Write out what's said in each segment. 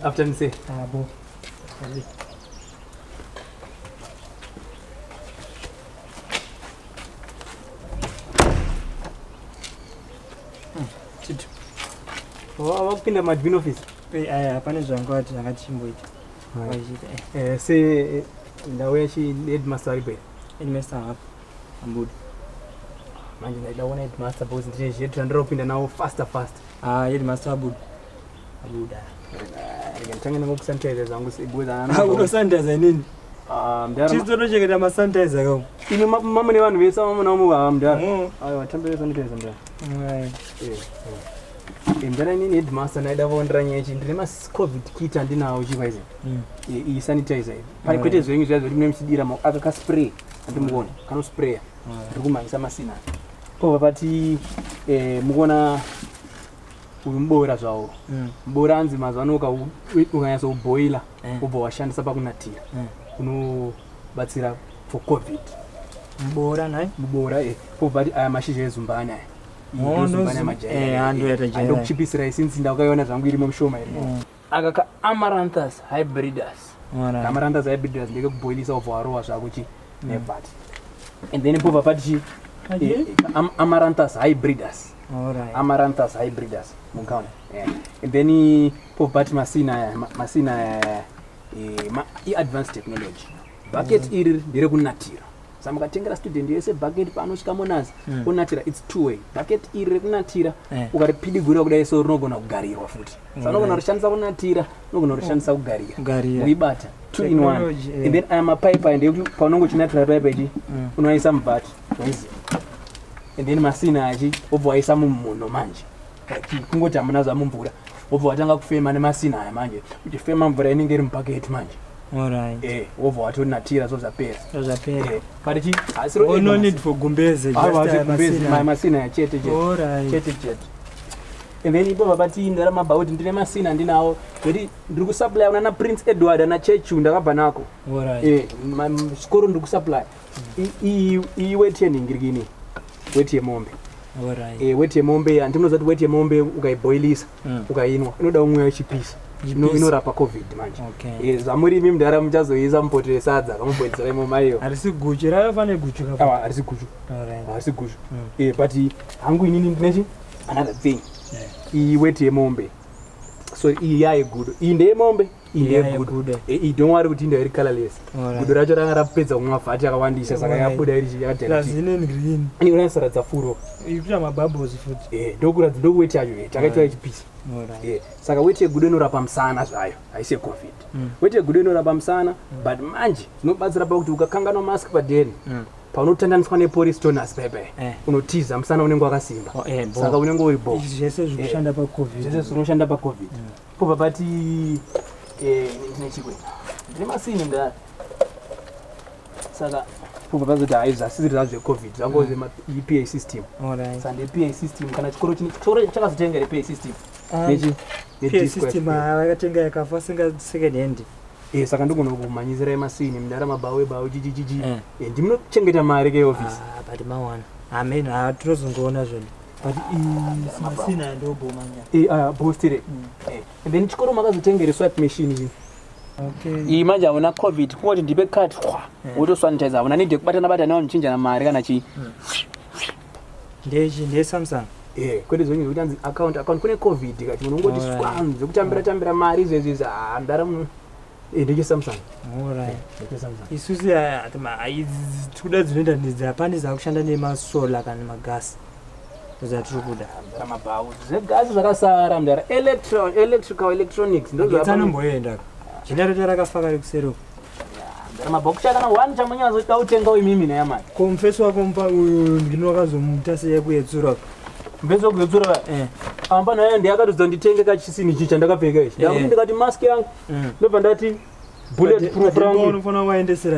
After say. Bo. Chitu. Wakupinda madmin office. Hapana zvangati zvakachimboita. Se ndauya headmaster ari pera. Headmaster hapo. Ambuda. Manje ndaidaona headmaster boss ndine zvetu ndandaropinda nawo faster. Headmaster abuda. Nditanga nangokusanitizer zangu sebweza. Unosanitizer nini? Chizotochengeta masanitizer kao. Ine mama nevanhu vese mama mudhara. Aiwa tambere sanitizer mudhara. Ndara inini headmaster ndaida kuondera nyaya ichi ndine covid kit andinawo chikwaizvo. Iyi sanitizer. Pari kwete zvenyu zviya zviri muchidira akakaspray andimuona kanospraya. Ndiri kumhanyisa masina. Pova pati mukuona uyu muboora zvawo. Muboora anzi mazano ukanyatsa kuboila ubva washandisa pakunatira. Unobatsira for covid. Muboora naye? Muboora pova pati aya mashizha ezumbani aya. Andokuchipisira since ndakaiona zvangu irimo mushoma iri. Akaka amaranthus hybridus. Amaranthus hybridus ndekekuboilisa ubva warowa zvako nebhati. And then pova pati amaranthus hybridus. Amaranthus hybridus. Munkaona. And then pova pati masina advanced technology. Bucket iri ndere kunatira. Samukatengera student yese bucket panosvika monazi onatira it's two way. Bucket iri rekunatira ukaripidigura kudai so rinogona kugarirwa futi. Saka unogona kushandisa kunatira, unogona kushandisa kugarira. Uibata 2 in 1. And then amapipe and paunongo chinatira pipe ichi unoisa mubhati. And then masina achi obva waisa mumuno manje. Kungoti hamuna zvamumvura. Obva watanga kufema nemasina aya manje. Uchifema mvura inenge iri mubhaketi manje. Alright. Obva watonatira zvozvapera. Parichi no need for gumbeze, just masina chete. And then ipo babati ndara mabauti ndine masina ndinawo kuti ndiri kusupply una Prince Edward na Chechu ndakabva nako. Skoro ndiri kusupply. I weight yeningirigini. Weight yemombe. Weight yemombe andinoza kuti weight yemombe ukaiboilisa ukainwa inoda umwe wechipisa. Inorapa covid manje. Zamurimi mudhara muchazoisa mupotere sadza kamuboilisira imo maiyo. Arisi guchu rafane guchu kapo. Arisi guchu. But hangu inini ndinechi another thing. I weight yemombe. So iyi yaigudo. Iyi ndeyemombe, iyi ndeyegudo. Don't worry kuti inde iri colorless. Gudo racho ranga rapedza kumwa fati yakawandisa saka yabuda iri yakatenda. Lazine green. Ani unasaradza furo. Ikuita mabubbles futi. Ndokuradza ndo weight yacho takaitwa ichipisa. Saka weight yegudo inorapa musana zvayo haisi covid. Weight yegudo inorapa musana but manje zvinobatsira pakuti ukakanganwa mask padeni paunotandaniswa nepolice toners pepe unotiza musana unenge wakasimba. Saka unenge uri bo. Zvese zvinoshanda pa covid. Zvese zvinoshanda pa covid. Pova pati nechikwe. Ndine masini ndara. Saka pova pazoti haizvasiri zvazvo covid zvangoze PA system. Sande PA system kana chikoro chakazotengera PA system. PA system vakatenga yakafa second hand. Saka ndogona kumhanyisira masini mudhara mabawe jijiji. Ndinochengeta mari keoffice. But mawana. Amen. Hatirozongoona zvino. But masina ndobomanya. Boostire. And then chikoro makazotengera swap machine iyi. Iyi manje hauna covid kungoti ndipe card wotosanitizer hauna need kubatana nawo mchinjana mari kana chi. Ndeye Samsung. Kwete zvenyu zvekuti anzi account kune covid kati unongoti swanzi zvekutambira mari izvezvi ndara ndike Samsung. Isusu tikuda dzinoenda ndidzapani zakushanda nemasola kana magasi zvatirikuda ramabhawu zvegasi zvakasara mudhara electronics ndozvanomboenda jenereta rakafaka rikusero ramabhawu kana 1 chamunyazoda kutenga imimi nayamai komfesi wako mpa ndino wakazomuta seyekuyetsura mbezo kuyetsura amba naye ndiyakatodza nditenge kachisini ichi chandakapfeka ichi ndakuti ndikati mask yangu ndobva ndati bullet proof rangu unofana waendesera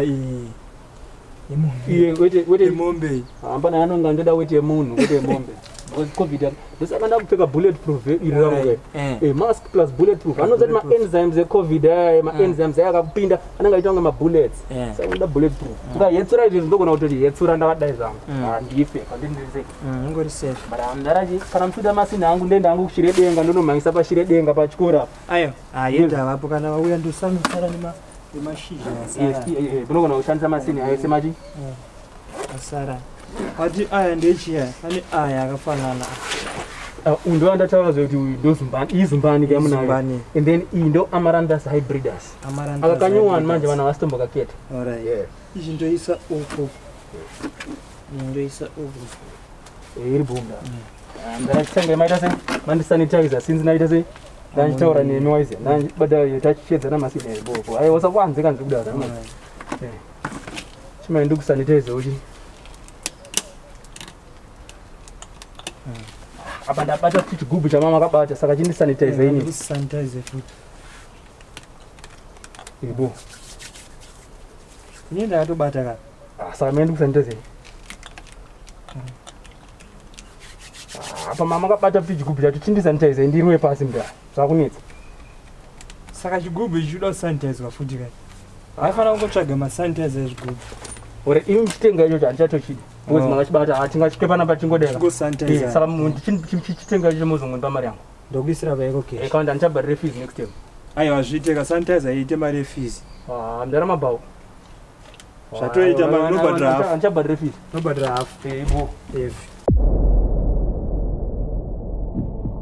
wete mombe amba naye anonga ndoda wete munhu wete mombe because covid ndosaka kupfeka bulletproof irirangu mask plus bulletproof anozati maenzymes ecovid aya maenzymes aya akakupinda anenge aita kunge mabullets saka unoda bulletproof ukayetsura izvi ndogona kutoti yetsura ndavadai zvangu handife pandindirise ungori safe but ndarachi kana muchida masini angu ndenda angu kushire denga ndonomhangisa pashire denga pachikora ayo yenda vapo kana vauya ndosamisara nemashizha unogona kushandisa masini ayo semachi asara ati aya ndechiya ane aya akafanana ndo andataura zve kuti ndozumbani izumbani kamunayo and then iyi ndo amaranthus hybridus akakanyowani manje vanhu havasitombokaketa izvi ndoisa uku ndoisa uku iri bunda ndachitanga maita se mandisanitizer since naita se ndanchitaura nemi waize ndachibada tachichedzana masini eboko aiwa sakwanzika ndikudara chimai ndikusanitize uchi apa ndabata kuti chigubhu chamama akabata saka chindisanitize ini sanitize futi ibo ini ndakatobata ka saka mene ndikusanitize apa mama akabata kuti chigubhu chacho chindisanitize ndiriwe pasi mda zvakunetsa saka chigubhu ichi choda kusanitizwa futi kai haifanira kungotsvaga masanitizer ezvigubhu ore ini muchitenga ichocho handichatochida because mangachibata hatingachikepana pachingodera saka chitenga ichocho muzongoni pamari yangu ndokuisira vaiko ke akaunda handichabharire fees next time aiwa zviiteka sanitizer iite mari efees mdara mabhau zvatoita handichabharire fees nobhadhira hafu ibo evi